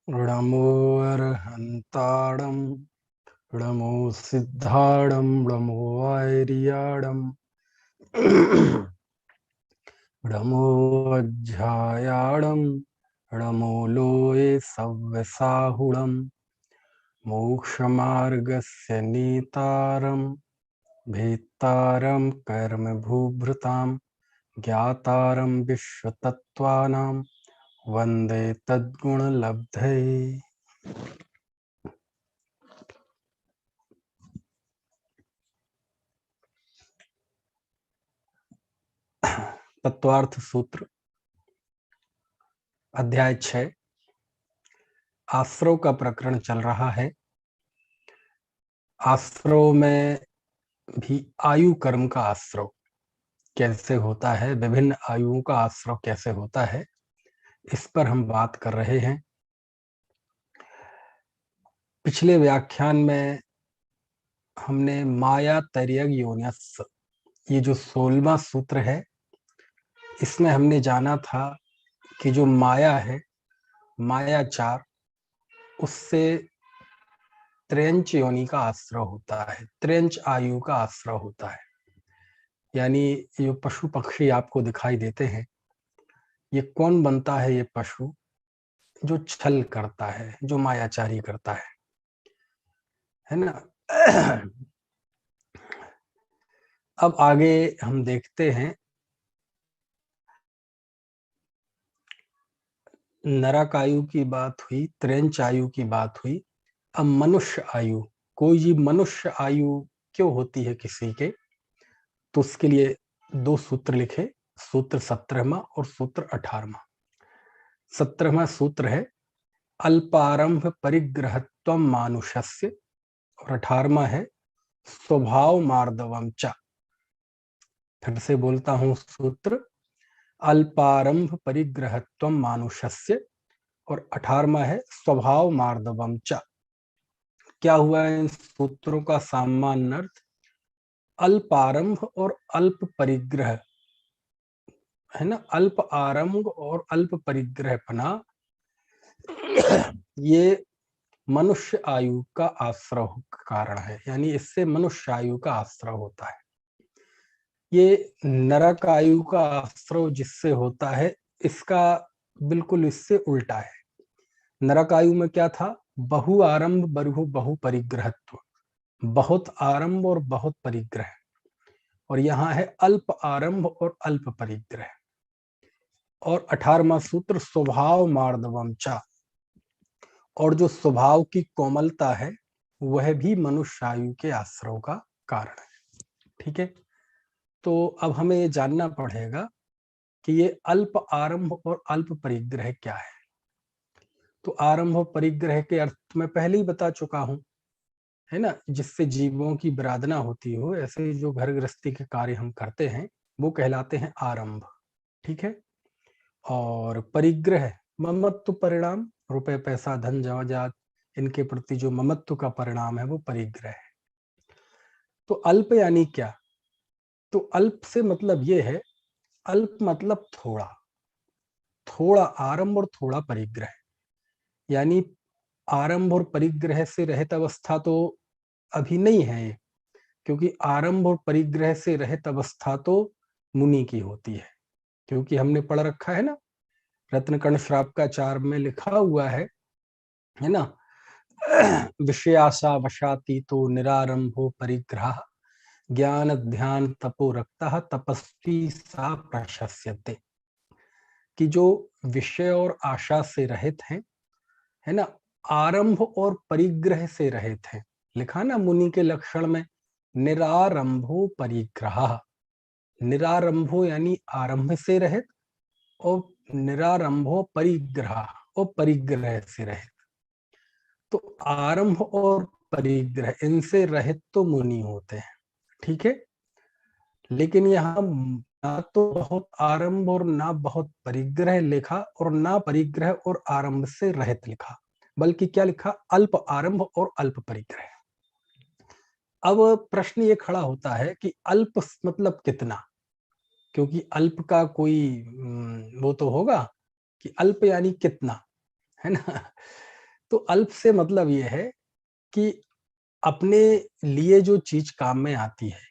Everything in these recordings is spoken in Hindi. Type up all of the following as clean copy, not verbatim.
णमो अर्हन्ताडं णमो सिद्धाडं णमो वैरियाडं णमो अज्झायाडं णमो लोये सव्यसाहुडं मोक्षमार्गस्य नेतारं भेत्तारं कर्मभूभृतां ज्ञातारं विश्वतत्त्वानां वन्दे तद्गुणलब्धये। तत्वार्थ सूत्र अध्याय 6 आश्रव का प्रकरण चल रहा है। आश्रव में भी आयु कर्म का आश्रव कैसे होता है, विभिन्न आयुओं का आश्रव कैसे होता है, इस पर हम बात कर रहे हैं। पिछले व्याख्यान में हमने माया तैर्यग योन्यस्स, ये जो 16वां सूत्र है, इसमें हमने जाना था कि जो माया है, मायाचार, उससे त्र्यंच योनि का आश्रय होता है, त्र्यंच आयु का आश्रय होता है। यानी ये पशु पक्षी आपको दिखाई देते हैं, ये कौन बनता है? ये पशु जो छल करता है, जो मायाचारी करता है ना। अब आगे हम देखते हैं, नरक आयु की बात हुई, त्र्यंच आयु की बात हुई। अब मनुष्य आयु, कोई जीव मनुष्य आयु क्यों होती है किसी के, तो उसके लिए 2 सूत्र लिखे, सूत्र 17वां और सूत्र 18वां। 17वां सूत्र है अल्पारंभ परिग्रहत्वम मानुषस्य, और 18वां है स्वभाव मार्दवम च। फिर से बोलता हूं सूत्र, अल्पारंभ परिग्रहत्वम मानुषस्य, और 18वां है स्वभाव मार्दवम च। क्या हुआ इन सूत्रों का सामान्य अर्थ? अल्पारंभ और अल्प परिग्रह है ना, अल्प आरंभ और अल्प परिग्रहपना, ये मनुष्य आयु का आश्रय कारण है। यानी इससे मनुष्य आयु का आश्रय होता है। ये नरक आयु का आश्रय जिससे होता है, इसका बिल्कुल इससे उल्टा है। नरक आयु में क्या था? बहु आरंभ बहु परिग्रहत्व, बहुत आरंभ और बहुत परिग्रह। और यहाँ है अल्प आरंभ और अल्प परिग्रह। और 18वां सूत्र स्वभाव मार्दवम चा, और जो स्वभाव की कोमलता है वह भी मनुष्य आयु के आश्रय का कारण है। ठीक है, तो अब हमें ये जानना पड़ेगा कि ये अल्प आरंभ और अल्प परिग्रह क्या है। तो आरंभ और परिग्रह के अर्थ में पहले ही बता चुका हूं, है ना। जिससे जीवों की विराधना होती हो, ऐसे जो घर गृहस्थी के कार्य हम करते हैं, वो कहलाते हैं आरंभ। ठीक है, और परिग्रह ममत्व परिणाम, रुपए पैसा धन जायदाद, इनके प्रति जो ममत्व का परिणाम है वो परिग्रह है। तो अल्प यानी क्या? तो अल्प से मतलब ये है, अल्प मतलब थोड़ा, थोड़ा आरंभ और थोड़ा परिग्रह। यानी आरंभ और परिग्रह से रहित अवस्था तो अभी नहीं है ये, क्योंकि आरंभ और परिग्रह से रहित अवस्था तो मुनि की होती है। क्योंकि हमने पढ़ रखा है ना, रत्नकर्ण श्राप का 4 में लिखा हुआ है ना, विषयासा वशातीतो निरारंभो परिग्रह ज्ञान ध्यान तपो रक्तः तपस्वी सा प्रशस्यते। कि जो विषय और आशा से रहित हैं, है ना, आरंभ और परिग्रह से रहित हैं। लिखा ना मुनि के लक्षण में, निरारंभो परिग्रह। निरारंभो यानी आरंभ से रहित, और निरारंभो परिग्रह, और परिग्रह से रहित। तो आरंभ और परिग्रह इनसे रहित तो मुनि होते हैं। ठीक है, लेकिन यहाँ ना तो बहुत आरंभ और ना बहुत परिग्रह लिखा, और ना परिग्रह और आरंभ से रहित लिखा, बल्कि क्या लिखा? अल्प आरंभ और अल्प परिग्रह। अब प्रश्न ये खड़ा होता है कि अल्प मतलब कितना? क्योंकि अल्प का कोई वो तो होगा कि अल्प यानी कितना, है ना। तो अल्प से मतलब ये है कि अपने लिए जो चीज काम में आती है,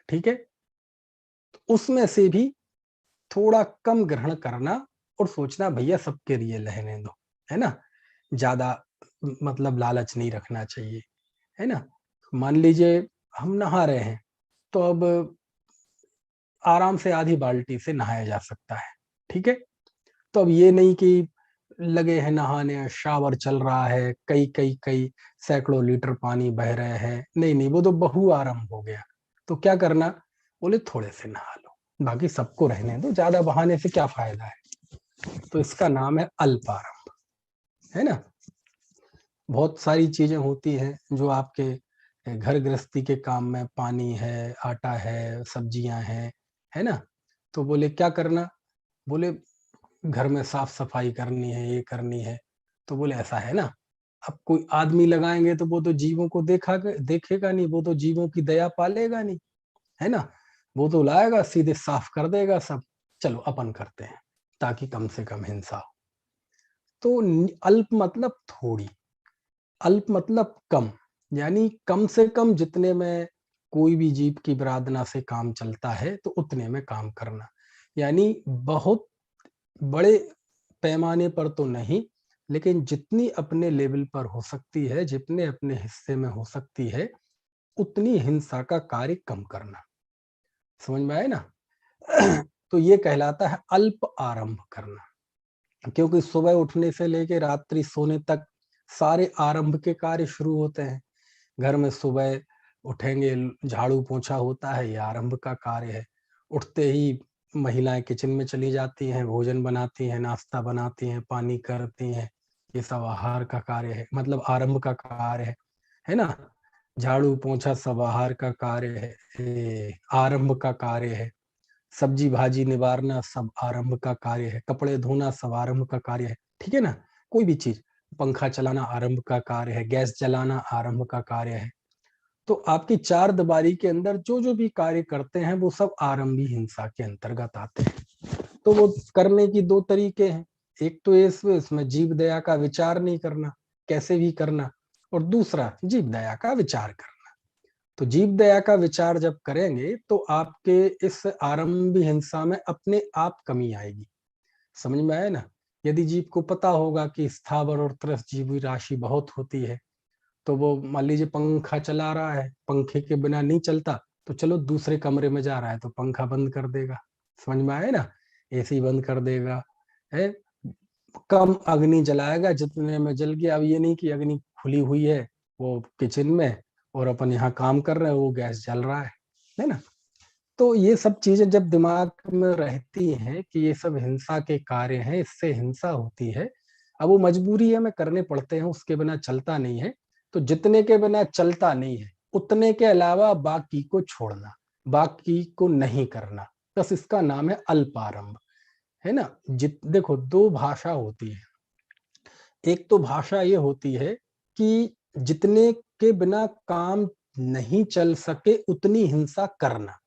ठीक है, तो उसमें से भी थोड़ा कम ग्रहण करना और सोचना भैया सबके लिए रहने दो, है ना, ज्यादा मतलब लालच नहीं रखना चाहिए, है ना। मान लीजिए हम नहा रहे हैं, तो अब आराम से आधी बाल्टी से नहाया जा सकता है, ठीक है। तो अब ये नहीं कि लगे हैं नहाने, शावर चल रहा है, कई कई कई सैकड़ों लीटर पानी बह रहे हैं, नहीं नहीं, वो तो बहु आरंभ हो गया। तो क्या करना, बोले थोड़े से नहा लो, बाकी सबको रहने दो, ज्यादा बहाने से क्या फायदा है। तो इसका नाम है अल्पारंभ, है ना। बहुत सारी चीजें होती हैं जो आपके घर गृहस्थी के काम में, पानी है, आटा है, सब्जियां हैं, है ना। तो बोले क्या करना, बोले घर में साफ सफाई करनी है, ये करनी है। तो बोले ऐसा है ना, अब कोई आदमी लगाएंगे तो वो तो जीवों को देखेगा नहीं, वो तो जीवों की दया पालेगा नहीं, है ना। वो तो लाएगा सीधे साफ कर देगा सब, चलो अपन करते हैं ताकि कम से कम हिंसा हो। तो अल्प मतलब थोड़ी, अल्प मतलब कम, यानी कम से कम जितने में कोई भी जीव की विराधना से काम चलता है तो उतने में काम करना, यानी बहुत बड़े पैमाने पर तो नहीं, लेकिन जितनी अपने लेवल पर हो सकती है, जितने अपने हिस्से में हो सकती है, उतनी हिंसा का कार्य कम करना। समझ में आए ना। तो ये कहलाता है अल्प आरंभ करना, क्योंकि सुबह उठने से लेके रात्रि सोने तक सारे आरंभ के कार्य शुरू होते हैं। घर में सुबह उठेंगे, झाड़ू पोंछा होता है, ये आरंभ का कार्य है। उठते ही महिलाएं किचन में चली जाती हैं, भोजन बनाती हैं, नाश्ता बनाती हैं, पानी करती हैं, ये सब आहार का कार्य है, मतलब आरंभ का कार्य है ना। झाड़ू पोंछा सब आहार का कार्य है, आरंभ का कार्य है। सब्जी भाजी निवारना सब आरंभ का कार्य है, कपड़े धोना सब आरंभ का कार्य है, ठीक है ना। कोई भी चीज, पंखा चलाना आरंभ का कार्य है, गैस जलाना आरंभ का कार्य है। तो आपकी चार दीवारी के अंदर जो जो भी कार्य करते हैं वो सब आरंभी हिंसा के अंतर्गत आते हैं। तो वो करने की दो तरीके हैं, एक तो इसमें जीव दया का विचार नहीं करना, कैसे भी करना, और दूसरा जीव दया का विचार करना। तो जीव दया का विचार जब करेंगे तो आपके इस आरंभी हिंसा में अपने आप कमी आएगी। समझ में आया ना। यदि जीव को पता होगा कि स्थावर और त्रस्त जीवी राशि बहुत होती है, तो वो मान लीजिए पंखा चला रहा है, पंखे के बिना नहीं चलता, तो चलो दूसरे कमरे में जा रहा है तो पंखा बंद कर देगा। समझ में आया ना, एसी बंद कर देगा, है, कम अग्नि जलाएगा, जितने में जल गया। अब ये नहीं कि अग्नि खुली हुई है वो किचन में और अपन यहाँ काम कर रहे हैं, वो गैस जल रहा है ना। तो ये सब चीजें जब दिमाग में रहती हैं कि ये सब हिंसा के कार्य हैं, इससे हिंसा होती है, अब वो मजबूरी है, में करने पड़ते हैं, उसके बिना चलता नहीं है। तो जितने के बिना चलता नहीं है उतने के अलावा बाकी को छोड़ना, बाकी को नहीं करना, बस इसका नाम है अल्पारंभ, है ना। देखो दो भाषा होती है, एक तो भाषा ये होती है कि जितने के बिना काम नहीं चल सके उतनी हिंसा करना,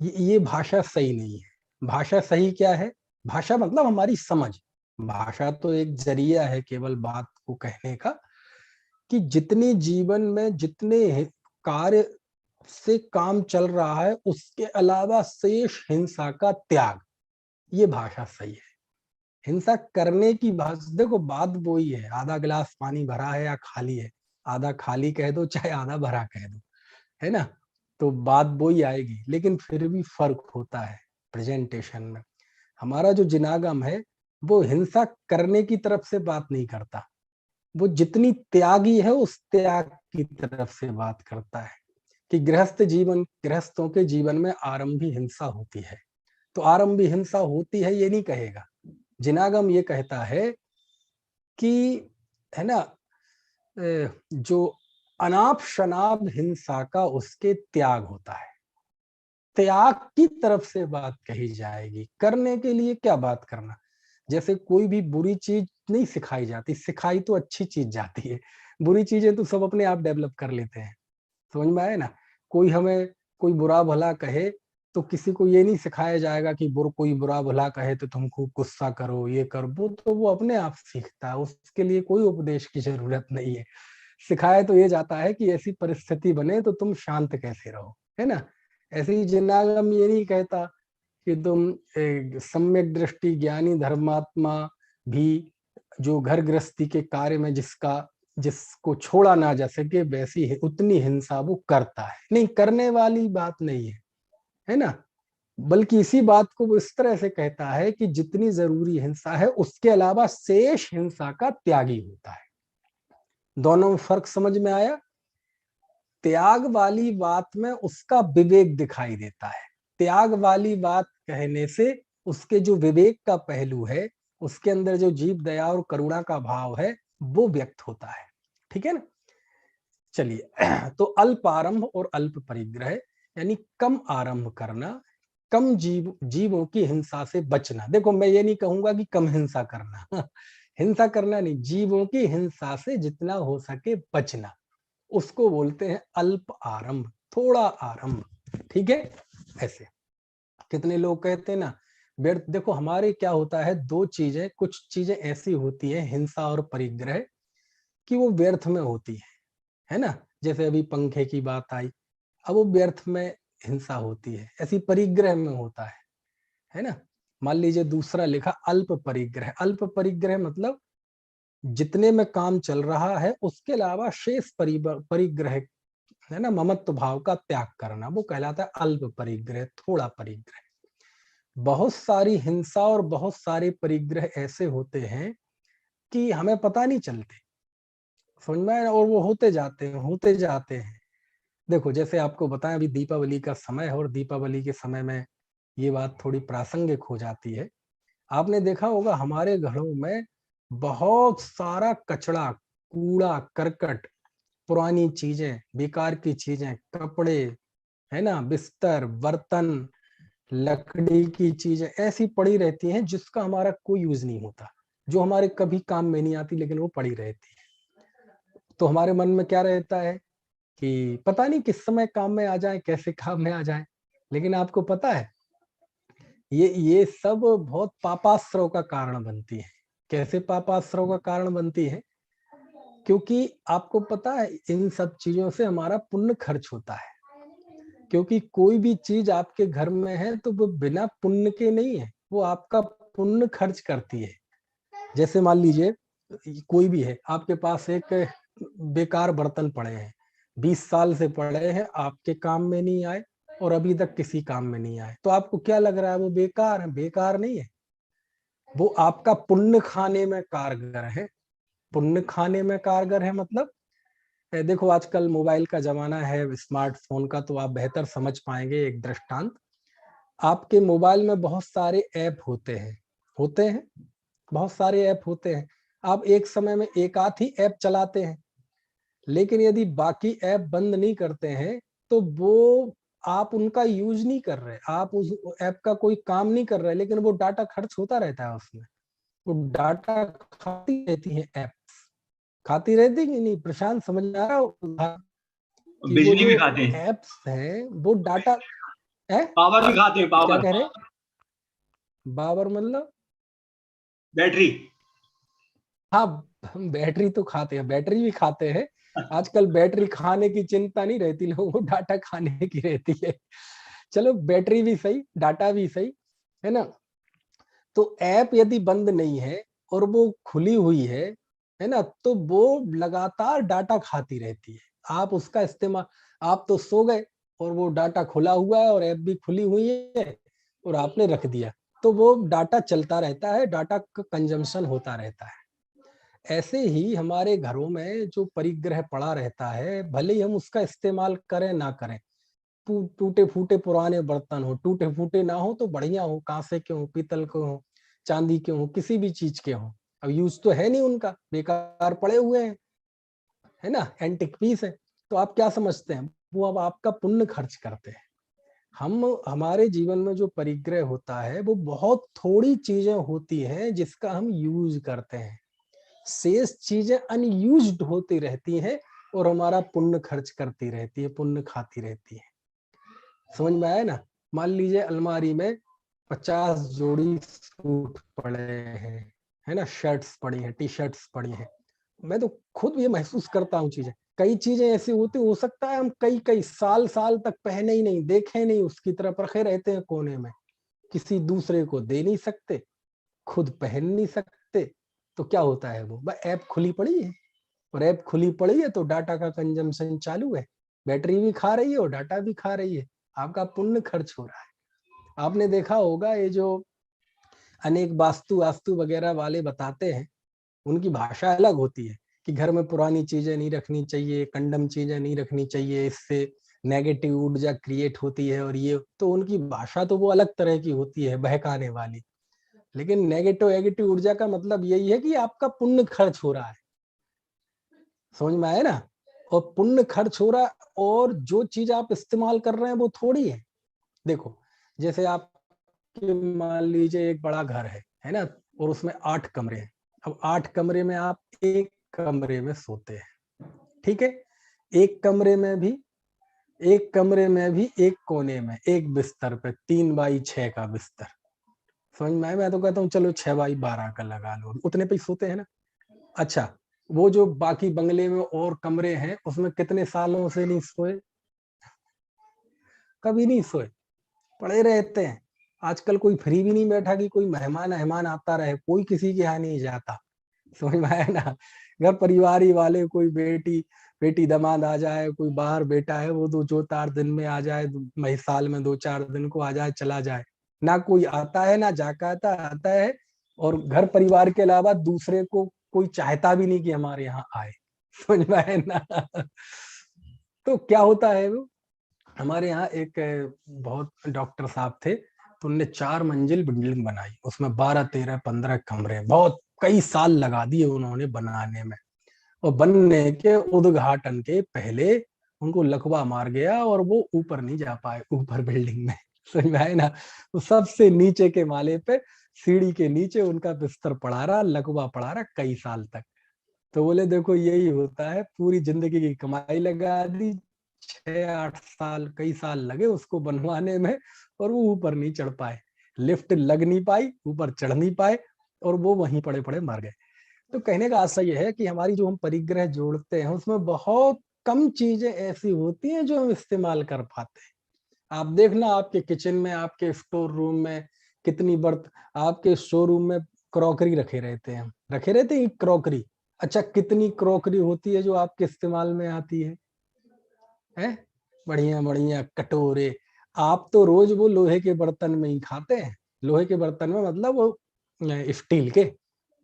ये भाषा सही नहीं है। भाषा सही क्या है, भाषा मतलब हमारी समझ। भाषा तो एक जरिया है केवल बात को कहने का, कि जितने जीवन में जितने कार्य से काम चल रहा है उसके अलावा शेष हिंसा का त्याग, ये भाषा सही है। हिंसा करने की भाषा, देखो बात वो ही है, आधा गिलास पानी भरा है या खाली है, आधा खाली कह दो चाहे आधा भरा कह दो, है ना। तो बात वो ही आएगी, लेकिन फिर भी फर्क होता है प्रेजेंटेशन में। हमारा जो जिनागम है वो हिंसा करने की तरफ से बात नहीं करता, वो जितनी त्यागी है उस त्याग की तरफ से बात करता है। कि गृहस्थों के जीवन में आरंभी हिंसा होती है, तो आरंभी हिंसा होती है ये नहीं कहेगा। जिनागम ये कहता है कि, है ना, जो अनाप शनाप हिंसा का उसके त्याग होता है, त्याग की तरफ से बात कही जाएगी। करने के लिए क्या बात करना, जैसे कोई भी बुरी चीज नहीं सिखाई जाती, सिखाई तो अच्छी चीज जाती है, बुरी चीजें तो सब अपने आप डेवलप कर लेते हैं। समझ में आए ना। कोई हमें कोई बुरा भला कहे तो किसी को ये नहीं सिखाया जाएगा कि कोई बुरा भला कहे तो तुम खूब गुस्सा करो, ये करो, वो तो वो अपने आप सीखता है, उसके लिए कोई उपदेश की जरूरत नहीं है। सिखाया तो ये जाता है कि ऐसी परिस्थिति बने तो तुम शांत कैसे रहो, है ना। ऐसे ही जिन्नागम ये नहीं कहता कि तुम सम्यक दृष्टि ज्ञानी धर्मात्मा भी जो घर गृहस्थी के कार्य में जिसको छोड़ा ना जा सके वैसी उतनी हिंसा वो करता है, नहीं करने वाली बात नहीं है ना। बल्कि इसी बात को वो इस तरह से कहता है कि जितनी जरूरी हिंसा है उसके अलावा शेष हिंसा का त्यागी होता है। दोनों में फर्क समझ में आया। त्याग वाली बात में उसका विवेक दिखाई देता है, त्याग वाली बात कहने से उसके जो विवेक का पहलू है, उसके अंदर जो जीव दया और करुणा का भाव है वो व्यक्त होता है, ठीक है ना। चलिए, तो अल्प आरंभ और अल्प परिग्रह यानी कम आरंभ करना, कम जीवों की हिंसा से बचना। देखो मैं ये नहीं कहूंगा कि कम हिंसा करना हिंसा करना नहीं, जीवों की हिंसा से जितना हो सके बचना, उसको बोलते हैं अल्प आरंभ, थोड़ा आरंभ, ठीक है। ऐसे कितने लोग कहते हैं ना व्यर्थ। देखो हमारे क्या होता है, दो चीजें, कुछ चीजें ऐसी होती है हिंसा और परिग्रह कि वो व्यर्थ में होती है ना। जैसे अभी पंखे की बात आई, अब वो व्यर्थ में हिंसा होती है, ऐसी परिग्रह में होता है ना। मान लीजिए दूसरा लिखा अल्प परिग्रह, अल्प परिग्रह मतलब जितने में काम चल रहा है उसके अलावा शेष परिग्रह, है ना, ममत्व भाव का त्याग करना, वो कहलाता है अल्प परिग्रह, थोड़ा परिग्रह। बहुत सारी हिंसा और बहुत सारे परिग्रह ऐसे होते हैं कि हमें पता नहीं चलते, समझ में आया, और वो होते जाते हैं। देखो जैसे आपको बताएं, अभी दीपावली का समय है और दीपावली के समय में ये बात थोड़ी प्रासंगिक हो जाती है। आपने देखा होगा हमारे घरों में बहुत सारा कचरा, कूड़ा करकट, पुरानी चीजें, बेकार की चीजें, कपड़े, है ना, बिस्तर, बर्तन, लकड़ी की चीजें ऐसी पड़ी रहती हैं जिसका हमारा कोई यूज नहीं होता, जो हमारे कभी काम में नहीं आती लेकिन वो पड़ी रहती है। तो हमारे मन में क्या रहता है कि पता नहीं किस समय काम में आ जाए, कैसे काम में आ जाए। लेकिन आपको पता है ये सब बहुत पापाश्रव का कारण बनती है। कैसे पापाश्रव का कारण बनती है? क्योंकि आपको पता है इन सब चीजों से हमारा पुण्य खर्च होता है। क्योंकि कोई भी चीज आपके घर में है तो वो बिना पुण्य के नहीं है, वो आपका पुण्य खर्च करती है। जैसे मान लीजिए कोई भी है, आपके पास एक बेकार बर्तन पड़े हैं, 20 साल से पड़े हैं, आपके काम में नहीं आए और अभी तक किसी काम में नहीं आए, तो आपको क्या लग रहा है वो बेकार है? बेकार नहीं है, वो आपका पुण्य खाने में कारगर है। पुण्य खाने में कारगर है मतलब देखो आजकल मोबाइल का जमाना है, स्मार्टफोन का, तो आप बेहतर समझ पाएंगे एक दृष्टांत। आपके मोबाइल में बहुत सारे ऐप होते हैं, बहुत सारे ऐप होते हैं। आप एक समय में एक आध ही ऐप चलाते हैं, लेकिन यदि बाकी ऐप बंद नहीं करते हैं तो वो आप उनका यूज नहीं कर रहे, आप उस ऐप का कोई काम नहीं कर रहे, लेकिन वो डाटा खर्च होता रहता है उसमें। वो डाटा खाती रहती है, ऐप खाती रहती कि नहीं? प्रशांत समझ में आ रहा हो कि वो बिजली जो भी खाते हैं, एप्स हैं वो डाटा है? पावर भी खाते हैं, क्या पावर, कह रहे? बाबर मतलब? बैटरी। हाँ, बैटरी तो खाते हैं, बैटरी भी खाते हैं। आजकल बैटरी खाने की चिंता नहीं रहती लोगों को, डाटा खाने की रहती है। चलो बैटरी भी सही, डाटा भी सही, है ना। तो ऐप यदि बंद नहीं है और वो खुली हुई है ना, तो वो लगातार डाटा खाती रहती है। आप उसका इस्तेमाल, आप तो सो गए और वो डाटा खुला हुआ है और ऐप भी खुली हुई है और आपने रख दिया, तो वो डाटा चलता रहता है, डाटा का कंजम्पशन होता रहता है। ऐसे ही हमारे घरों में जो परिग्रह पड़ा रहता है, भले ही हम उसका इस्तेमाल करें ना करें, टूटे फूटे पुराने बर्तन हो, टूटे फूटे ना हो तो बढ़िया हो, कांसे के हो, पीतल के हो, चांदी के हो, किसी भी चीज के हो, अब यूज तो है नहीं उनका, बेकार पड़े हुए हैं, है ना, एंटिक पीस है। तो आप क्या समझते हैं, वो अब आपका पुण्य खर्च करते हैं। हम हमारे जीवन में जो परिग्रह होता है वो बहुत थोड़ी चीजें होती हैं जिसका हम यूज करते हैं, शेष चीजें अनयूज्ड होती रहती हैं और हमारा पुण्य खर्च करती रहती है, पुण्य खाती रहती है। समझ में आया ना? मान लीजिए अलमारी में 50 जोड़ी सूट पड़े हैं, है ना, शर्ट्स पड़ी हैं, टी शर्ट्स पड़ी हैं। मैं तो खुद ये महसूस करता हूँ चीजें, कई चीजें ऐसी होती, हो सकता है हम कई कई साल साल तक पहने ही नहीं, देखे नहीं, उसकी तरफ रखे रहते हैं कोने में, किसी दूसरे को दे नहीं सकते, खुद पहन नहीं सकते। तो क्या होता है, वो ऐप खुली पड़ी है, और ऐप खुली पड़ी है तो डाटा का कंजम्पशन चालू है, बैटरी भी खा रही है और डाटा भी खा रही है, आपका पुण्य खर्च हो रहा है। आपने देखा होगा ये जो अनेक वास्तु वास्तु वगैरह वाले बताते हैं, उनकी भाषा अलग होती है कि घर में पुरानी चीजें नहीं रखनी चाहिए, कंडम चीजें नहीं रखनी चाहिए, इससे नेगेटिव ऊर्जा क्रिएट होती है, और ये तो उनकी भाषा तो वो अलग तरह की होती है, बहकाने वाली। लेकिन नेगेटिव ऊर्जा का मतलब यही है कि आपका पुण्य खर्च हो रहा है, समझ में आया ना। और पुण्य खर्च हो रहा है, और जो चीज आप इस्तेमाल कर रहे हैं वो थोड़ी है। देखो, जैसे आप मान लीजिए एक बड़ा घर है ना, और उसमें 8 कमरे हैं। अब 8 कमरे में आप एक कमरे में सोते हैं, ठीक है। एक कमरे में भी एक कोने में एक बिस्तर पे 3x6 का बिस्तर, समझ में आया। मैं तो कहता हूँ चलो 6x12 का लगा लो, उतने पे ही सोते हैं ना। अच्छा, वो जो बाकी बंगले में और कमरे हैं, उसमें कितने सालों से नहीं सोए, कभी नहीं सोए, पड़े रहते हैं। आजकल कोई फ्री भी नहीं बैठा कि कोई मेहमान मेहमान आता रहे, कोई किसी के यहाँ नहीं जाता, समझ में आया ना। घर परिवार ही वाले, कोई बेटी बेटी दामाद आ जाए, कोई बाहर बेटा है वो 2-4 दिन में आ जाए, मई साल में 2-4 दिन को आ जाए चला जाए, ना कोई आता है ना जाका आता है। और घर परिवार के अलावा दूसरे को कोई चाहता भी नहीं कि हमारे यहाँ आए, समझ में आए ना। तो क्या होता है, वो हमारे यहाँ एक बहुत डॉक्टर साहब थे, तो उनने 4 मंजिल बिल्डिंग बनाई, उसमें 12, 13, 15 कमरे, बहुत कई साल लगा दिए उन्होंने बनाने में। और बनने के उद्घाटन के पहले उनको लकवा मार गया और वो ऊपर नहीं जा पाए, ऊपर बिल्डिंग में, समझ में आए ना। तो सबसे नीचे के माले पे सीढ़ी के नीचे उनका बिस्तर पड़ा रहा, लकवा पड़ा रहा कई साल तक। तो बोले देखो यही होता है, पूरी जिंदगी की कमाई लगा दी, 6-8 साल कई साल लगे उसको बनवाने में, और वो ऊपर नहीं चढ़ पाए, लिफ्ट लग नहीं पाई, ऊपर चढ़ नहीं पाए, और वो वहीं पड़े पड़े मर गए। तो कहने का आशय यह है कि हमारी जो हम परिग्रह जोड़ते हैं, उसमें बहुत कम चीजें ऐसी होती हैं जो हम इस्तेमाल कर पाते हैं। आप देखना, आपके किचन में, आपके स्टोर रूम में कितनी बर्त, आपके शोरूम में क्रॉकरी रखे रहते हैं क्रॉकरी। अच्छा, कितनी क्रॉकरी होती है जो आपके इस्तेमाल में आती है, बढ़िया बढ़िया कटोरे। आप तो रोज वो लोहे के बर्तन में ही खाते हैं, लोहे के बर्तन में मतलब वो स्टील के।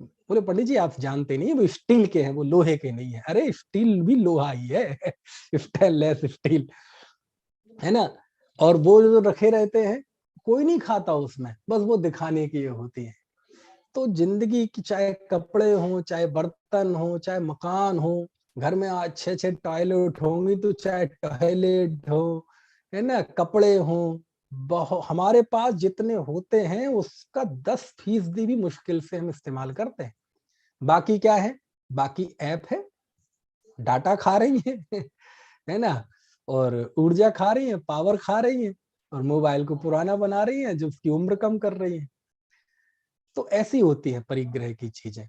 बोले पंडित जी आप जानते नहीं, वो स्टील के हैं, वो लोहे के नहीं है। अरे स्टील भी लोहा ही है, स्टेनलेस स्टील, है ना। और वो जो रखे रहते हैं, कोई नहीं खाता उसमें, बस वो दिखाने की होती है। तो जिंदगी की, चाहे कपड़े हो, चाहे बर्तन हो, चाहे मकान हो, घर में अच्छे अच्छे टॉयलेट होंगी तो चाहे टॉयलेट हो, है ना, कपड़े हो, हमारे पास जितने होते हैं उसका 10% भी मुश्किल से हम इस्तेमाल करते हैं। बाकी क्या है, बाकी ऐप है, डाटा खा रही है है ना, और ऊर्जा खा रही है, पावर खा रही है, और मोबाइल को पुराना बना रही है, जो उसकी उम्र कम कर रही है। तो ऐसी होती है परिग्रह की चीजें।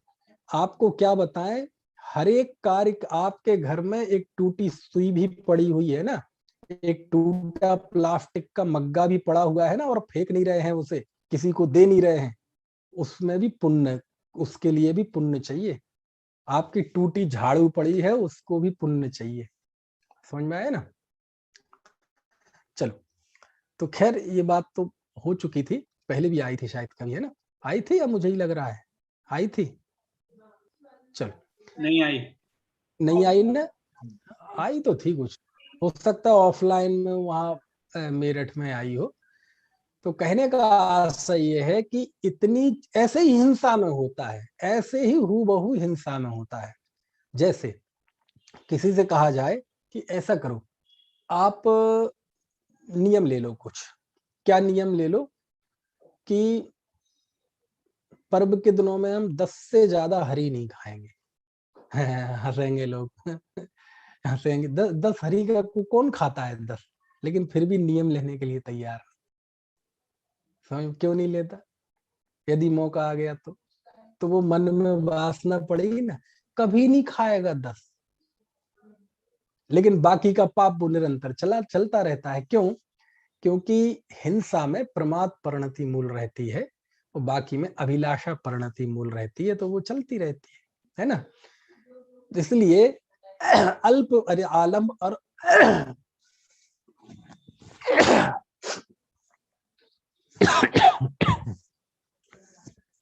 आपको क्या बताएं, हर एक कार्य, आपके घर में एक टूटी सुई भी पड़ी हुई है ना, एक टूटा प्लास्टिक का मग्गा भी पड़ा हुआ है ना, और फेंक नहीं रहे हैं उसे, किसी को दे नहीं रहे हैं, उसमें भी पुण्य, उसके लिए भी पुण्य चाहिए। आपकी टूटी झाड़ू पड़ी है, उसको भी पुण्य चाहिए, समझ में आया ना। चलो, तो खैर ये बात तो हो चुकी थी, पहले भी आई थी शायद कभी, है ना, आई थी या मुझे ही लग रहा है आई थी। चलो, नहीं आई। नहीं आई ना, आई तो थी कुछ, हो सकता है ऑफलाइन में वहां मेरठ में आई हो। तो कहने का आशय ये है कि इतनी, ऐसे ही हिंसा में होता है, ऐसे ही हूबहू हिंसा में होता है। जैसे किसी से कहा जाए कि ऐसा करो, आप नियम ले लो कुछ, क्या नियम ले लो कि पर्व के दिनों में हम 10 से ज्यादा हरी नहीं खाएंगे। हंसेंगे लोग, हंसेंगे, 10 हरी का कौन खाता है 10, लेकिन फिर भी नियम लेने के लिए तैयार। समझ क्यों नहीं लेता? यदि मौका आ गया तो वो मन में वासना पड़ेगी ना, कभी नहीं खाएगा 10, लेकिन बाकी का पाप वो निरंतर चलता रहता है। क्यों? क्योंकि हिंसा में प्रमाद परिणति मूल रहती है और बाकी में अभिलाषा परिणति मूल रहती है, तो वो चलती रहती है ना। इसलिए अल्प अरे आलम्ब और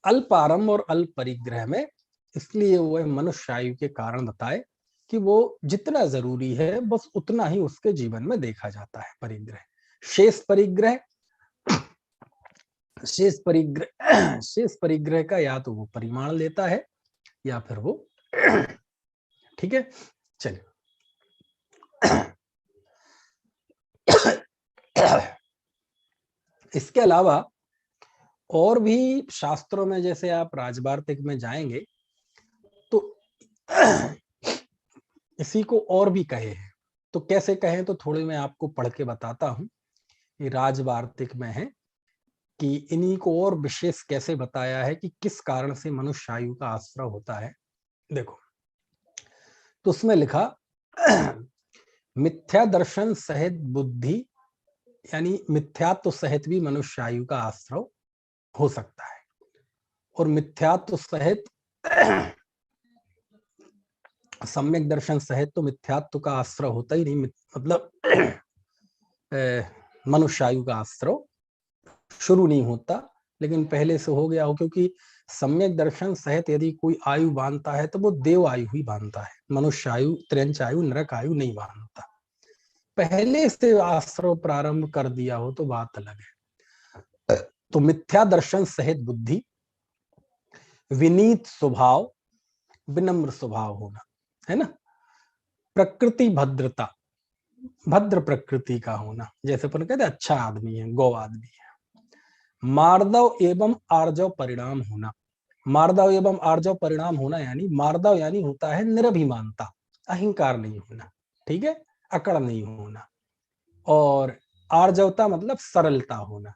अल्प आरंभ और अल्प परिग्रह में, इसलिए वो मनुष्य आयु के कारण बताए कि वो जितना जरूरी है बस उतना ही उसके जीवन में देखा जाता है परिग्रह। शेष परिग्रह का या तो वो परिमाण लेता है या फिर वो ठीक है। चलिए इसके अलावा और भी शास्त्रों में, जैसे आप राजवार्तिक में जाएंगे तो इसी को और भी कहे हैं। तो कैसे कहे तो थोड़ी मैं आपको पढ़ के बताता हूं। ये राजवार्तिक में है कि इन्हीं को और विशेष कैसे बताया है कि किस कारण से मनुष्य आयु का आश्रय होता है। देखो तो उसमें लिखा मिथ्या दर्शन सहित बुद्धि, यानी मिथ्यात्व सहित भी मनुष्य आयु का आश्रय हो सकता है। और मिथ्यात्व सहित सम्यक दर्शन सहित तो मिथ्यात्व का आश्रय होता ही नहीं, मतलब मनुष्य आयु का आश्रय शुरू नहीं होता, लेकिन पहले से हो गया हो। क्योंकि सम्यक दर्शन सहित यदि कोई आयु बांधता है तो वो देव आयु ही बांधता है, मनुष्य आयु, त्र्यंच आयु, नरक आयु नहीं बांधता। पहले से आश्रय प्रारंभ कर दिया हो तो बात अलग है। तो मिथ्या दर्शन सहित बुद्धि, विनीत स्वभाव, विनम्र स्वभाव होना, है ना। प्रकृति भद्रता, भद्र प्रकृति का होना, जैसे अपन कहते अच्छा आदमी है, गौ आदमी है। मार्दव एवं आर्जव परिणाम होना, मार्दव एवं आर्जव परिणाम होना यानी मार्दव यानी होता है निरभिमानता, अहंकार नहीं होना, ठीक है, अकड़ नहीं होना। और आर्जवता मतलब सरलता होना,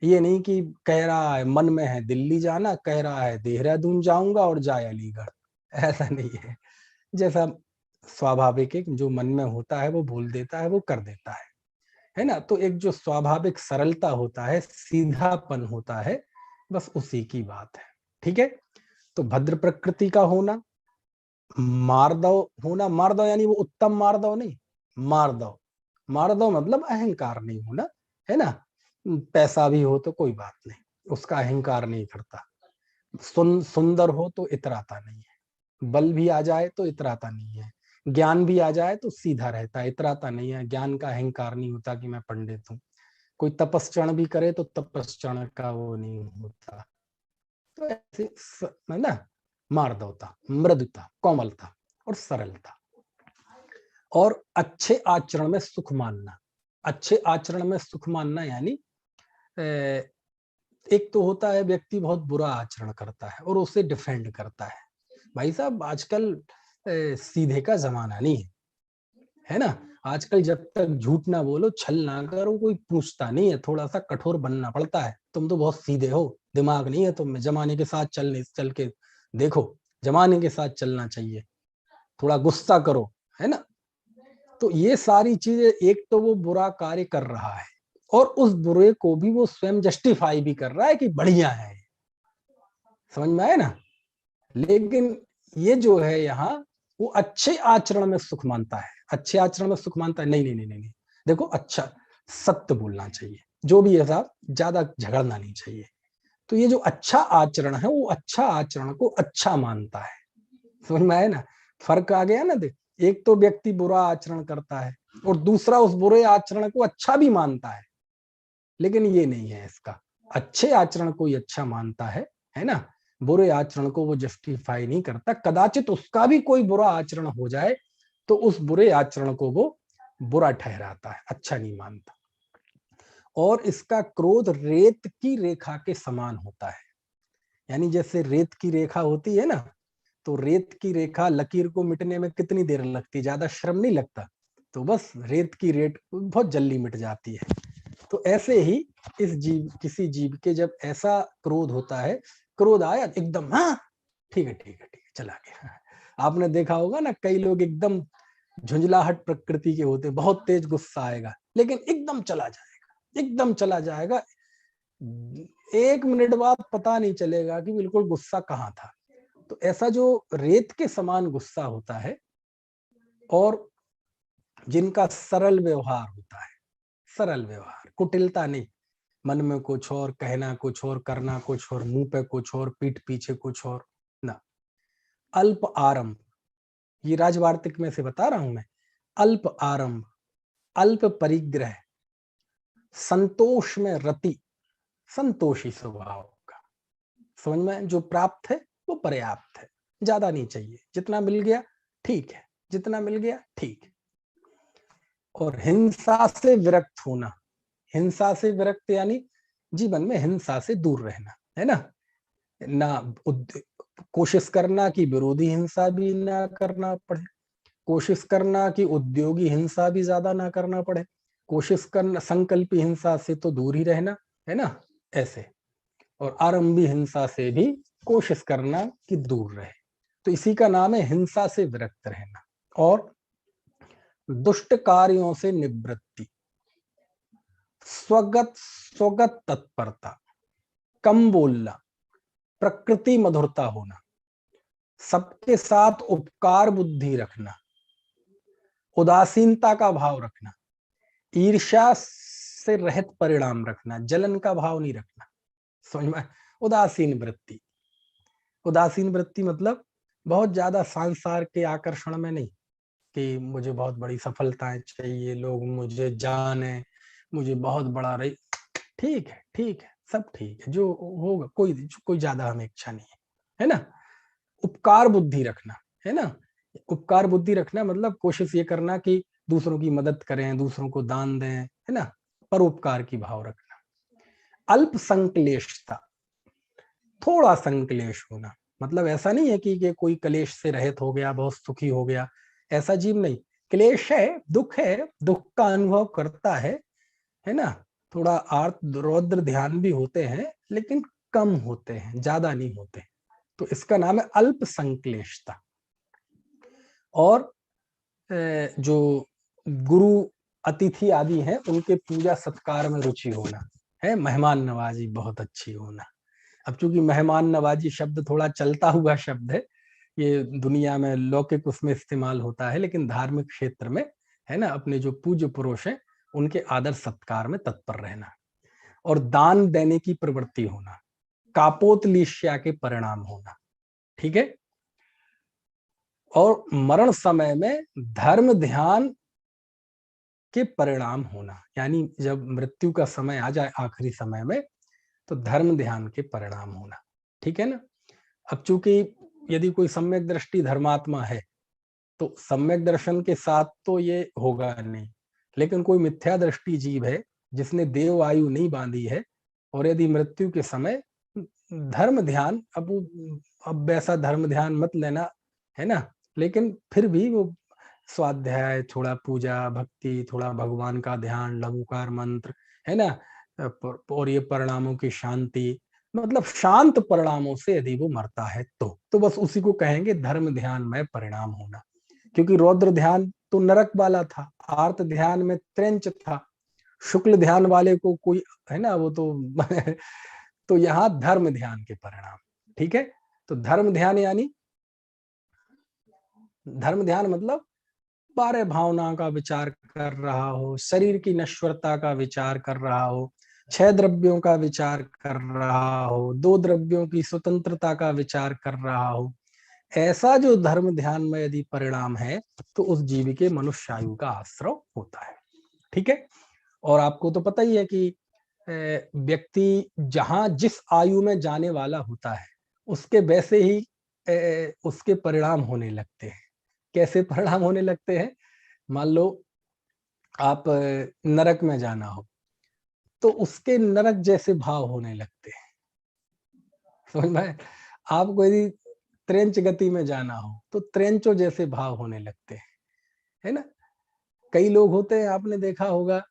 ये नहीं कि कह रहा है मन में है दिल्ली जाना, कह रहा है देहरादून जाऊंगा और जाए अलीगढ़, ऐसा नहीं है। जैसा स्वाभाविक है, जो मन में होता है वो बोल देता है, वो कर देता है ना। तो एक जो स्वाभाविक सरलता होता है, सीधापन होता है, बस उसी की बात है, ठीक है। तो भद्र प्रकृति का होना, मार्दव होना, मार्दव यानी वो उत्तम मार्दव नहीं, मार्दव, मार्दव मतलब अहंकार नहीं होना, है ना। पैसा भी हो तो कोई बात नहीं, उसका अहंकार नहीं करता। सुंदर हो तो इतराता नहीं है, बल भी आ जाए तो इतराता नहीं है, ज्ञान भी आ जाए तो सीधा रहता है, इतराता नहीं है। ज्ञान का अहंकार नहीं होता कि मैं पंडित हूँ। कोई तपस्चरण भी करे तो तपस्चरण का वो नहीं होता। तो ऐसे है ना, मार्दवता, मृदुता, कोमलता और सरलता। और अच्छे आचरण में सुख मानना, अच्छे आचरण में सुख मानना यानी एक तो होता है व्यक्ति बहुत बुरा आचरण करता है और उसे डिफेंड करता है। भाई साहब आजकल सीधे का जमाना नहीं है ना। आजकल जब तक झूठ ना बोलो, छल ना करो, कोई पूछता नहीं है, थोड़ा सा कठोर बनना पड़ता है। तुम तो बहुत सीधे हो, दिमाग नहीं है तुम में, जमाने के साथ चल के देखो, जमाने के साथ चलना चाहिए, थोड़ा गुस्सा करो, है ना। तो ये सारी चीजें, एक तो वो बुरा कार्य कर रहा है और उस बुरे को भी वो स्वयं जस्टिफाई भी कर रहा है कि बढ़िया है, समझ में आया ना। लेकिन ये जो है यहाँ, वो अच्छे आचरण में सुख मानता है, अच्छे आचरण में सुख मानता है। नहीं नहीं नहीं नहीं, देखो अच्छा सत्य बोलना चाहिए, जो भी है साहब, ज्यादा झगड़ना नहीं चाहिए। तो ये जो अच्छा आचरण है, वो अच्छा आचरण को अच्छा मानता है, समझ में आया ना। फर्क आ गया ना। देख, एक तो व्यक्ति बुरा आचरण करता है और दूसरा उस बुरे आचरण को अच्छा भी मानता है, लेकिन ये नहीं है इसका। अच्छे आचरण को ही अच्छा मानता है ना। बुरे आचरण को वो जस्टिफाई नहीं करता। कदाचित उसका भी कोई बुरा आचरण हो जाए तो उस बुरे आचरण को वो बुरा ठहराता है, अच्छा नहीं मानता। और इसका क्रोध रेत की रेखा के समान होता है, यानी जैसे रेत की रेखा होती है ना, तो रेत की रेखा लकीर को मिटने में कितनी देर लगती, ज्यादा श्रम नहीं लगता। तो बस रेत की रेत बहुत जल्दी मिट जाती है। तो ऐसे ही इस जीव, किसी जीव के जब ऐसा क्रोध होता है, क्रोध आया एकदम, हाँ ठीक है ठीक है ठीक है, चला गया। आपने देखा होगा ना, कई लोग एकदम झुंझलाहट प्रकृति के होते, बहुत तेज गुस्सा आएगा लेकिन एकदम चला जाएगा, एकदम चला जाएगा, 1 मिनट बाद पता नहीं चलेगा कि बिल्कुल गुस्सा कहाँ था। तो ऐसा जो रेत के समान गुस्सा होता है, और जिनका सरल व्यवहार होता है, सरल व्यवहार, कुटिलता नहीं, मन में कुछ और, कहना कुछ और, करना कुछ और, मुंह पे कुछ और, पीठ पीछे कुछ और ना। अल्प आरंभ, ये राजवार्तिक में से बता रहा हूं मैं, अल्प आरंभ, अल्प परिग्रह, संतोष में रति, संतोषी स्वभाव का, समझ में, जो प्राप्त है वो पर्याप्त है, ज्यादा नहीं चाहिए, जितना मिल गया ठीक है, जितना मिल गया ठीक है। और हिंसा से विरक्त होना, हिंसा से विरक्त यानी जीवन में हिंसा से दूर रहना, है ना, कोशिश करना कि विरोधी हिंसा भी ना करना पड़े, कोशिश करना कि उद्योगी हिंसा भी ज्यादा ना करना पड़े, कोशिश करना संकल्पी हिंसा से तो दूर ही रहना, है ना, ऐसे। और आरंभी हिंसा से भी कोशिश करना कि दूर रहे, तो इसी का नाम है हिंसा से विरक्त रहना। और दुष्ट कार्यों से निवृत्ति, स्वगत स्वगत तत्परता, कम बोलना, प्रकृति मधुरता होना, सबके साथ उपकार बुद्धि रखना, उदासीनता का भाव रखना, ईर्ष्या से रहित परिणाम रखना, जलन का भाव नहीं रखना, समझ में। उदासीन वृत्ति, उदासीन वृत्ति मतलब बहुत ज्यादा सांसार के आकर्षण में नहीं, कि मुझे बहुत बड़ी सफलताएं चाहिए, लोग मुझे जाने, मुझे बहुत बड़ा रही, ठीक है ठीक है, सब ठीक है, जो होगा, कोई ज्यादा हमें इच्छा नहीं है ना। उपकार बुद्धि रखना, है ना, उपकार बुद्धि रखना मतलब कोशिश ये करना कि दूसरों की मदद करें, दूसरों को दान दें, है ना, परोपकार की भाव रखना। अल्प संक्लेशता, थोड़ा संक्लेश होना, मतलब ऐसा नहीं है कि कोई क्लेश से रहित हो गया, बहुत सुखी हो गया, ऐसा जीव नहीं, क्लेश है, दुख का अनुभव करता है ना, थोड़ा आर्त रौद्र ध्यान भी होते हैं लेकिन कम होते हैं, ज्यादा नहीं होते, तो इसका नाम है अल्प संक्लेशता। और जो गुरु अतिथि आदि हैं उनके पूजा सत्कार में रुचि होना है, मेहमान नवाजी बहुत अच्छी होना। अब चूंकि मेहमान नवाजी शब्द थोड़ा चलता हुआ शब्द है, ये दुनिया में लौकिक उसमें इस्तेमाल होता है, लेकिन धार्मिक क्षेत्र में, है ना, अपने जो पूज्य पुरुष हैं उनके आदर सत्कार में तत्पर रहना। और दान देने की प्रवृत्ति होना, कापोतलीष्या के परिणाम होना, ठीक है। और मरण समय में धर्म ध्यान के परिणाम होना, यानी जब मृत्यु का समय आ जाए आखिरी समय में, तो धर्म ध्यान के परिणाम होना, ठीक है ना। अब चूंकि यदि कोई सम्यक दृष्टि धर्मात्मा है तो सम्यक दर्शन के साथ तो ये होगा नहीं, लेकिन कोई मिथ्या दृष्टि जीव है जिसने देव आयु नहीं बांधी है, और यदि मृत्यु के समय धर्म ध्यान, अब वैसा धर्म ध्यान मत लेना, है ना, लेकिन फिर भी वो स्वाध्याय, थोड़ा पूजा भक्ति, थोड़ा भगवान का ध्यान, लघुकार मंत्र, है ना, और ये परिणामों की शांति, मतलब शांत परिणामों से यदि वो मरता है तो बस उसी को कहेंगे धर्म ध्यान में परिणाम होना। क्योंकि रौद्र ध्यान तो नरक वाला था, आर्त ध्यान में त्रेंच था, शुक्ल ध्यान वाले को कोई, है ना, वो तो तो यहाँ धर्म ध्यान के परिणाम, ठीक है। तो धर्म ध्यान यानी, धर्म ध्यान मतलब बारह भावनाओं का विचार कर रहा हो, शरीर की नश्वरता का विचार कर रहा हो, 6 द्रव्यों का विचार कर रहा हो, 2 द्रव्यों की स्वतंत्रता का विचार कर रहा हो, ऐसा जो धर्म ध्यान में यदि परिणाम है तो उस जीव के मनुष्य आयु का आश्रय होता है, ठीक है। और आपको तो पता ही है कि व्यक्ति जहां जिस आयु में जाने वाला होता है उसके वैसे ही उसके परिणाम होने लगते हैं। कैसे परिणाम होने लगते हैं? मान लो आप नरक में जाना हो तो उसके नरक जैसे भाव होने लगते हैं, समझ में। आपको यदि त्रेंच गति में जाना हो तो त्रेंचो जैसे भाव होने लगते हैं, है ना। कई लोग होते हैं, आपने देखा होगा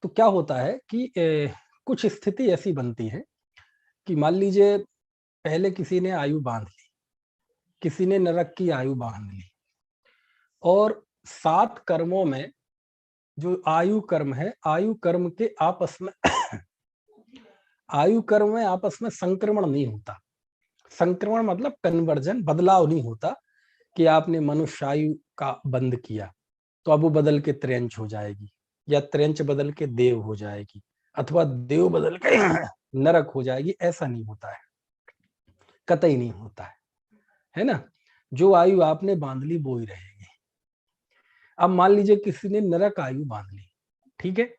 तो क्या होता है कि कुछ स्थिति ऐसी बनती है कि मान लीजिए पहले किसी ने आयु बांध ली, किसी ने नरक की आयु बांध ली, और 7 कर्मों में जो आयु कर्म है, आयु कर्म के आपस में आयु कर्म में आपस में संक्रमण नहीं होता। संक्रमण मतलब कन्वर्जन, बदलाव नहीं होता कि आपने मनुष्य आयु का बंद किया तो अब वो बदल के त्रेंच हो जाएगी, या त्रेंच बदल के देव हो जाएगी, अथवा देव बदल के नरक हो जाएगी। ऐसा नहीं होता है, कतई नहीं होता है ना। जो आयु आपने बांध ली वो ही रहेगी। अब मान लीजिए किसी ने नरक आयु बांध ली, ठीक है।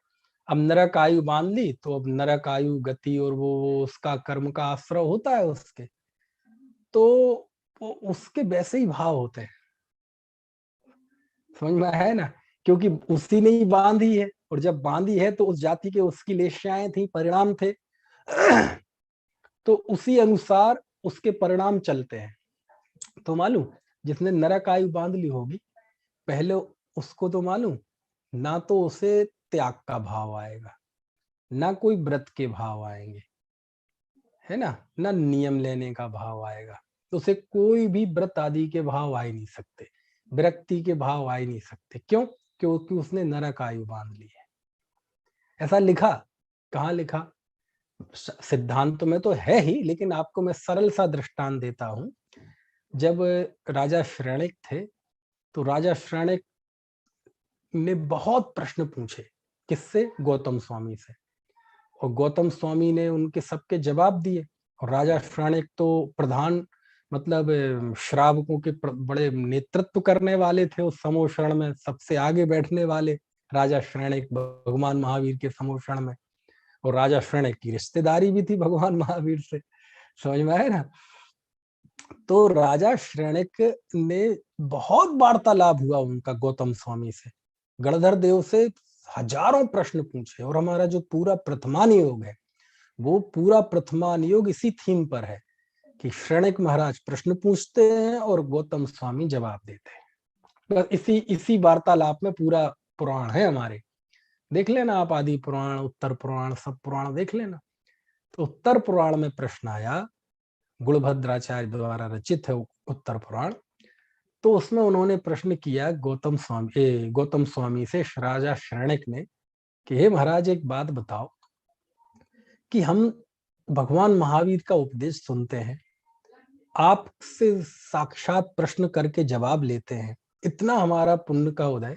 अब नरक आयु बांध ली तो अब नरक आयु गति और वो उसका कर्म का आश्रय होता है उसके, तो उसके वैसे ही भाव होते हैं। समझ में है ना, क्योंकि उसी ने ही बांधी है, और जब बांधी है तो उस जाति के उसकी लेशाएं थी, परिणाम थे, तो उसी अनुसार उसके परिणाम चलते हैं। तो मालूम, जिसने नरक आयु बांध ली होगी, पहले उसको तो मालूम ना तो उसे त्याग का भाव आएगा, ना कोई व्रत के भाव आएंगे, है ना, ना नियम लेने का भाव आएगा। तो उसे कोई भी व्रत आदि के भाव आ ही नहीं सकते, विरक्ति के भाव आ ही नहीं सकते। क्यों? क्योंकि उसने नरक आयु बांध ली है। ऐसा लिखा, कहाँ लिखा? सिद्धांत में तो है ही, लेकिन आपको मैं सरल सा दृष्टांत देता हूं। जब राजा श्रेणिक थे, तो राजा श्रेणिक ने बहुत प्रश्न पूछे। किससे? गौतम स्वामी से। और गौतम स्वामी ने उनके सबके जवाब दिए। और राजा श्रेणिक तो प्रधान, मतलब श्रावकों के बड़े नेतृत्व करने वाले थे उस समोषण में, सबसे आगे बैठने वाले राजा श्रेणिक भगवान महावीर के समोषण में। और राजा श्रेणिक की रिश्तेदारी भी थी भगवान महावीर से। समझ में आया ना। तो राजा श्रेणिक ने बहुत वार्तालाप हुआ उनका गौतम स्वामी से, गणधर देव से हजारों प्रश्न पूछे। और हमारा जो पूरा प्रथमान योग है, वो पूरा प्रथमान योग इसी थीम पर है कि श्रेणिक महाराज प्रश्न पूछते हैं और गौतम स्वामी जवाब देते हैं। बस इसी वार्तालाप में पूरा पुराण है हमारे। देख लेना आप, आदि पुराण, उत्तर पुराण, सब पुराण देख लेना। तो उत्तर पुराण में प्रश्न आया, गुणभद्राचार्य द्वारा रचित है उत्तर पुराण। तो उसमें उन्होंने प्रश्न किया गौतम स्वामी से राजा श्रेणिक ने कि हे महाराज, एक बात बताओ कि हम भगवान महावीर का उपदेश सुनते हैं, आपसे साक्षात प्रश्न करके जवाब लेते हैं, इतना हमारा पुण्य का उदय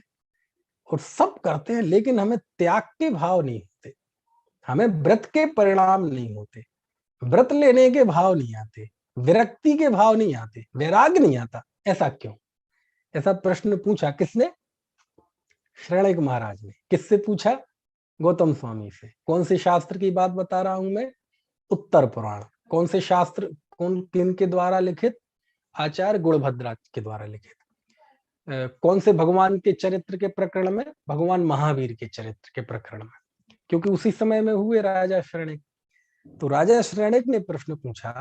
और सब करते हैं, लेकिन हमें त्याग के भाव नहीं होते, हमें व्रत के परिणाम नहीं होते, व्रत लेने के भाव नहीं आते, विरक्ति के भाव नहीं आते, वैराग्य नहीं आता। ऐसा क्यों? ऐसा प्रश्न पूछा। किसने? श्रेणिक महाराज ने। किससे पूछा? गौतम स्वामी से। कौन से शास्त्र की बात बता रहा हूं मैं? उत्तर पुराण। कौन से शास्त्र, किन के द्वारा लिखित? आचार्य गुणभद्रा के द्वारा लिखित। कौन से भगवान के चरित्र के प्रकरण में? भगवान महावीर के चरित्र के प्रकरण में, क्योंकि उसी समय में हुए राजा श्रेणिक। तो राजा श्रेणिक ने प्रश्न पूछा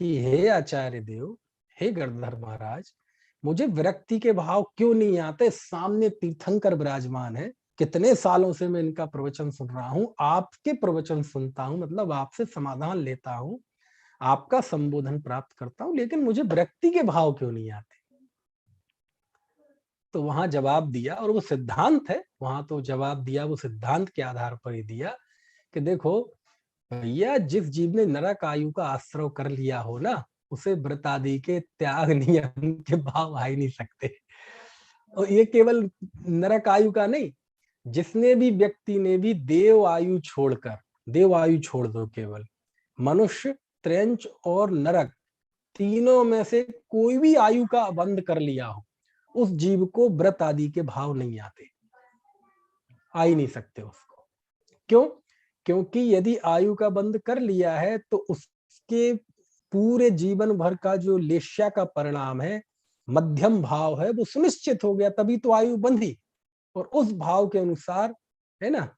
कि हे आचार्य देव, हे गणधर महाराज, मुझे विरक्ति के भाव क्यों नहीं आते? सामने तीर्थंकर विराजमान है, कितने सालों से मैं इनका प्रवचन सुन रहा हूं, आपके प्रवचन सुनता हूं, मतलब आपसे समाधान लेता हूं, आपका संबोधन प्राप्त करता हूं, लेकिन मुझे विरक्ति के भाव क्यों नहीं आते? तो वहां जवाब दिया, और वो सिद्धांत है, वहां तो जवाब दिया वो सिद्धांत के आधार पर ही दिया कि देखो भैया, जिस जीव ने नरक आयु का आश्रय कर लिया हो ना, उसे व्रत आदि के त्याग नियम के भाव आ ही नहीं सकते। और ये केवल नरक आयु का नहीं, जिसने भी व्यक्ति ने भी देव आयु छोड़कर, देव आयु छोड़ दो, केवल मनुष्य, त्रेंच और नरक, तीनों में से कोई भी आयु का बंद कर लिया हो, उस जीव को व्रत आदि के भाव नहीं आते, आ ही नहीं सकते उसको। क्यों? क्योंकि यदि आयु का बंद कर लिया है तो उसके पूरे जीवन भर का जो लेश्या का परिणाम है, मध्यम भाव है, वो सुनिश्चित हो गया, तभी तो आयु बंधी। और उस भाव के अनुसार, है ना,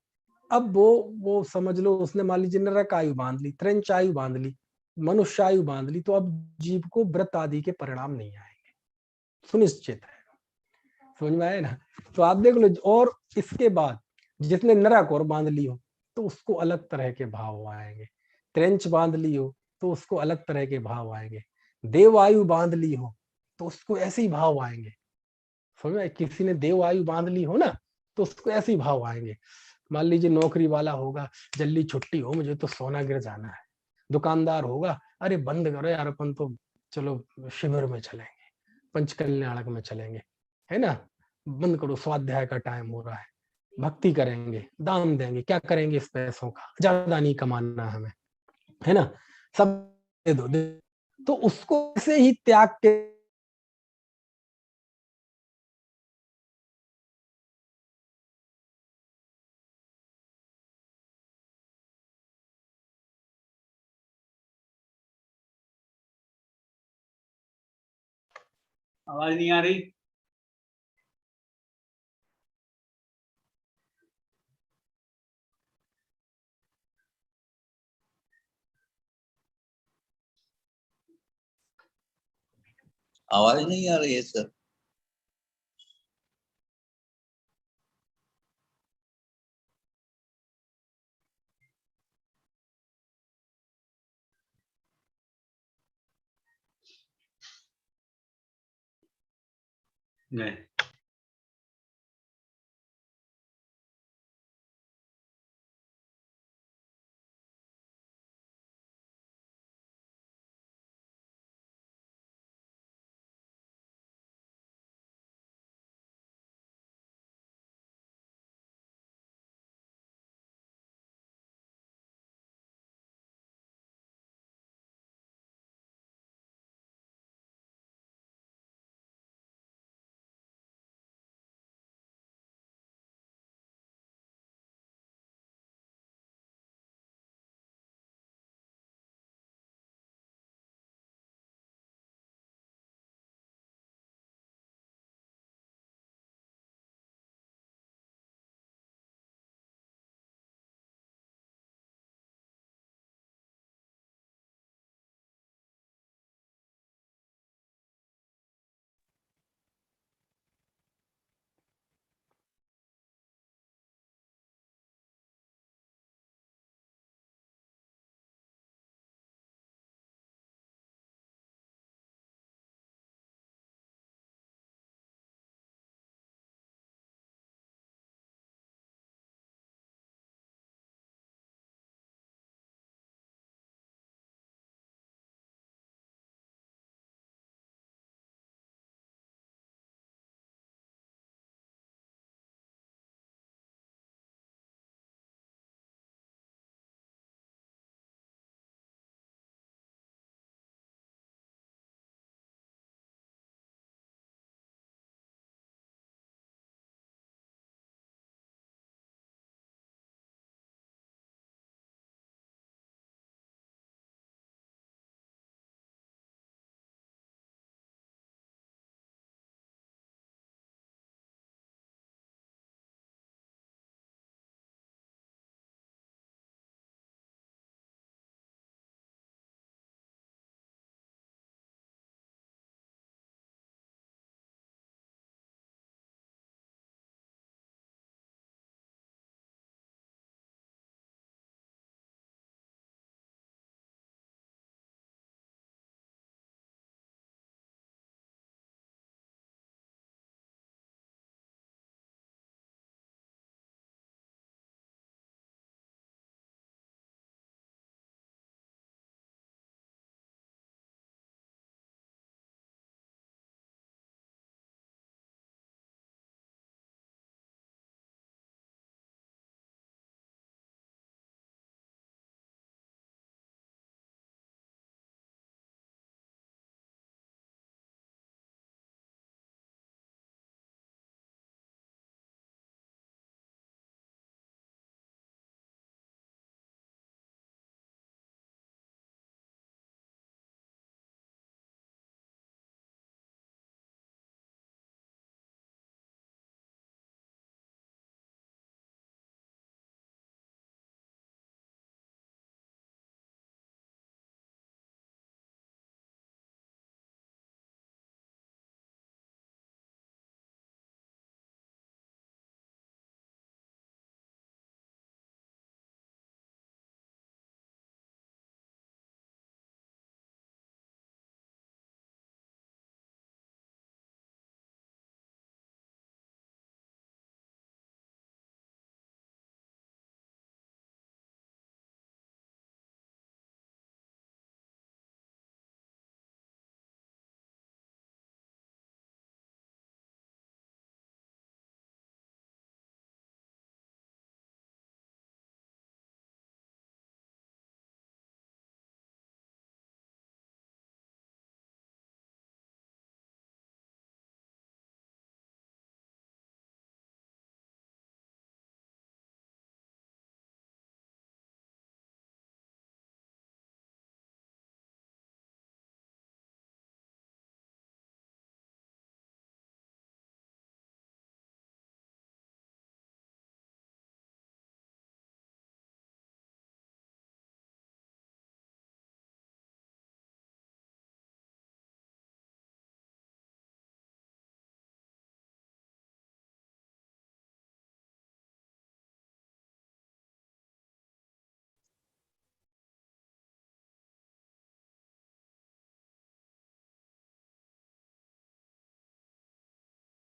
अब वो समझ लो, उसने मान लीजिए नरक आयु बांध ली, त्रंच आयु बांध ली, मनुष्य आयु बांध ली, तो अब जीव को व्रत आदि के परिणाम नहीं आएंगे, सुनिश्चित है। समझ में आया ना? तो आप देख लो, और इसके बाद जिसने नरक और बांध ली हो तो उसको अलग तरह के भाव आएंगे, त्रेंच बांध ली हो तो उसको अलग तरह के भाव आएंगे, देवायु बांध ली हो तो उसको ऐसे ही भाव आएंगे। समझ में? किसी ने देवायु बांध ली हो ना, तो उसको ऐसे ही भाव आएंगे। मान लीजिए नौकरी वाला होगा, जल्दी छुट्टी हो, मुझे तो सोनागिर जाना है। दुकानदार होगा, अरे बंद करो यार, अपन तो चलो शिविर में चलेंगे, पंचकल्याणक में चलेंगे, है ना, बंद करो, स्वाध्याय का टाइम हो रहा है, भक्ति करेंगे, दान देंगे, क्या करेंगे इस पैसों का, ज्यादा नहीं कमाना हमें, है ना, सब दे दो, तो उसको ऐसे ही त्याग के आवाज नहीं आ रही। आवाज नहीं आ रही है सर। नहीं।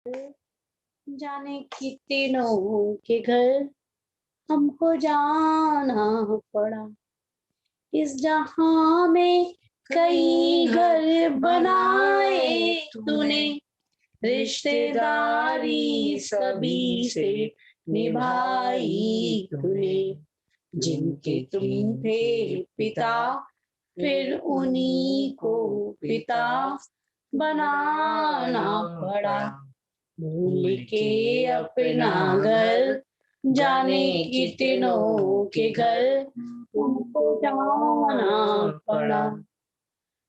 जाने कितनों के घर हमको जाना पड़ा। इस जहां में कई घर बनाए तूने, रिश्तेदारी सभी से निभाई तूने। जिनके तुम थे पिता, फिर उन्हीं को पिता बनाना पड़ा। भूल के अपना घर, जाने कितनों के घर तुमको जाना पड़ा।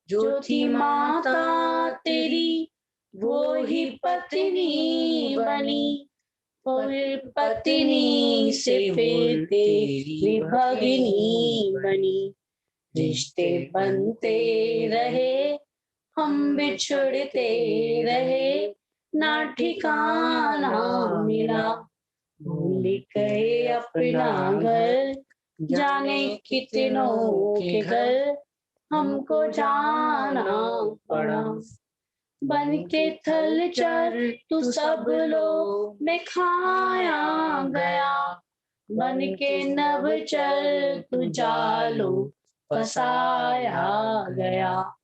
जो थी माता तेरी वो ही पत्नी बनी, फिर पत्नी से फिर तेरी भगिनी बनी। रिश्ते बनते रहे, हम बिछड़ते रहे, ना ठिकाना मिला। भूल गए अपना घर, जाने कितनों के घर हमको जाना पड़ा। बन के थलचर तू सब लोग में खाया गया, बन के नभचर तू जालो फसाया गया।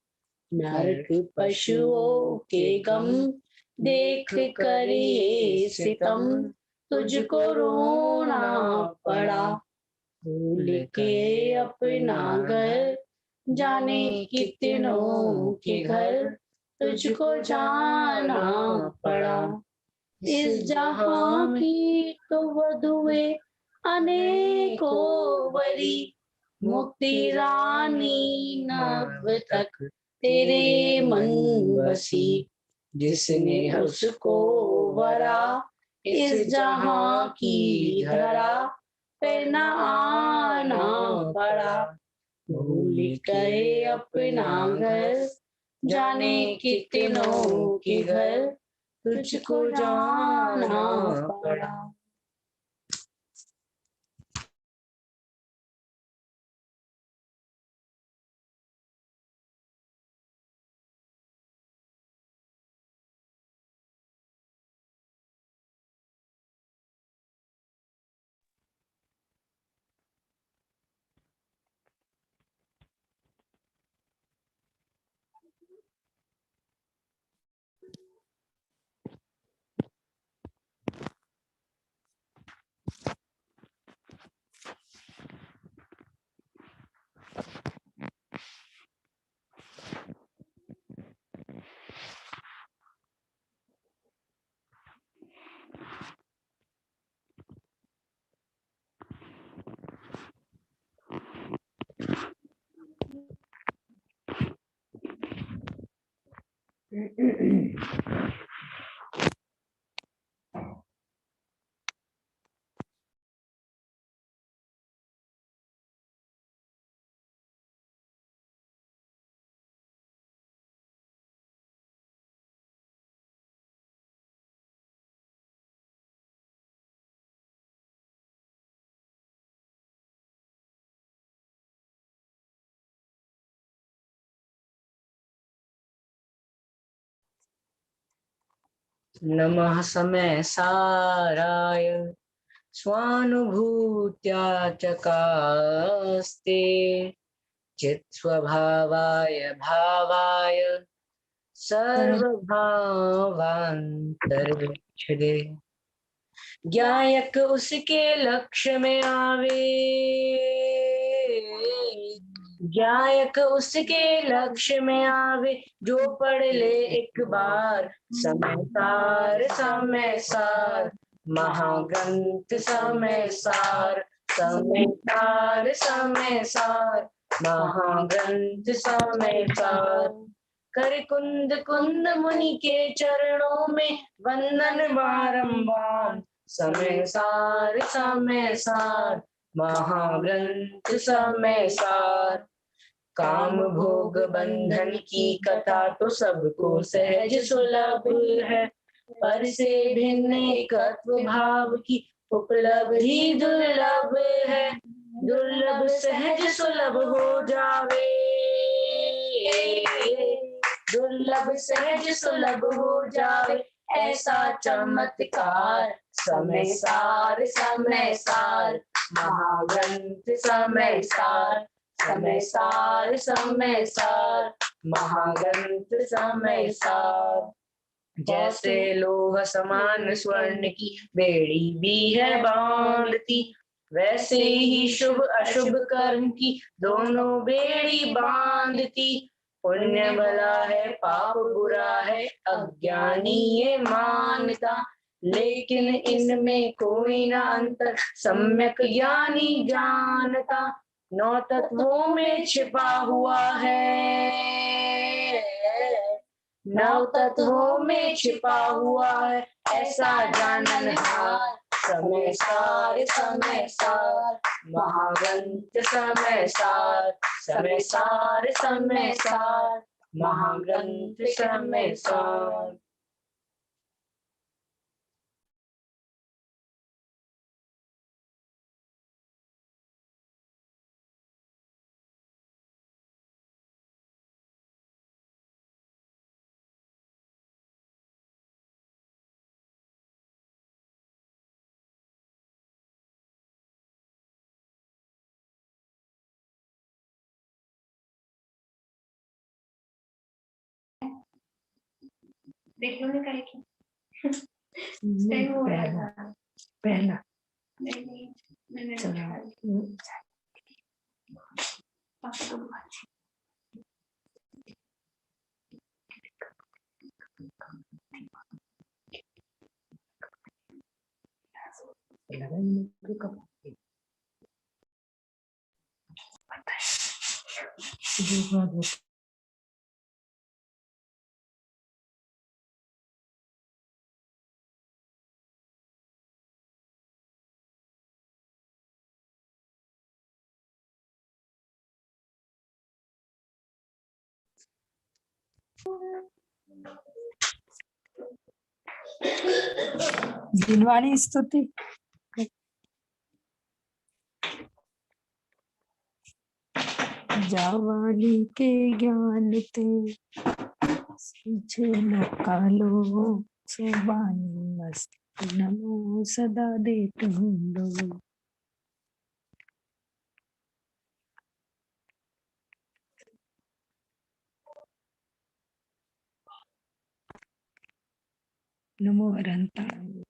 नरक पशुओं के गम देख कर ये सितम, तुझको रोना पड़ा। भूल के अपना घर, जाने कितनों के घर तुझको जाना पड़ा। इस जहां की तो वधुएं अनेकों बरी, मुक्ति रानी नभ तक तेरे मन बसी। जिसने उसको वरा इस जहां की धरा, पे न आना पड़ा। भूल गए अपना घर, जाने कितनों के घर तुझको जाना पड़ा। नमः समय साराय स्वानुभूत्या चकास्ते, चित्स्वभावाय भावाय सर्वभावान्तरिक्षदे। ज्ञायक उसके लक्ष्य में आवे, ज्ञायक उसके लक्ष्य में आवे, जो पढ़ ले एक बार समय सार समय सार, महाग्रंथ समय सार समय सार समय सार, महाग्रंथ समय सार। कर कुंद कुंद मुनि के चरणों में वंदन बारंबार, समय सार महाग्रंथ समय सार। काम भोग बंधन की कथा तो सबको सहज सुलभ है, पर से भिन्न एकत्व भाव की उपलब्धि दुर्लभ है। दुर्लभ सहज सुलभ हो जावे, दुर्लभ सहज सुलभ हो जावे, ऐसा चमत्कार। समय सार समय सार महाग्रंथ समय सार। समय सार समय सार महाग्रंथ समय सार। जैसे लोह समान स्वर्ण की बेड़ी भी है बांधती, वैसे ही शुभ अशुभ कर्म की दोनों बेड़ी बांधती। पुण्य भला है पाप बुरा है अज्ञानी ये मानता, लेकिन इनमें कोई ना अंतर सम्यक ज्ञानी जानता। 9 तत्वों में छिपा हुआ है, 9 तत्वों में छिपा हुआ है ऐसा जाननहार। समय सार समय सार महाग्रंथ समय सार। समय सार समय सार महाग्रंथ समय सार। देखिए उन्हें करे की टाइम हो रहा था पहला नहीं मैंने चलो पापा को बुला दिनवाणी स्तुति। जावानी के ज्ञान ते सींचे न कालो, सोबानी मस्त नमो सदा दे तुम लो। नमो अरहंता।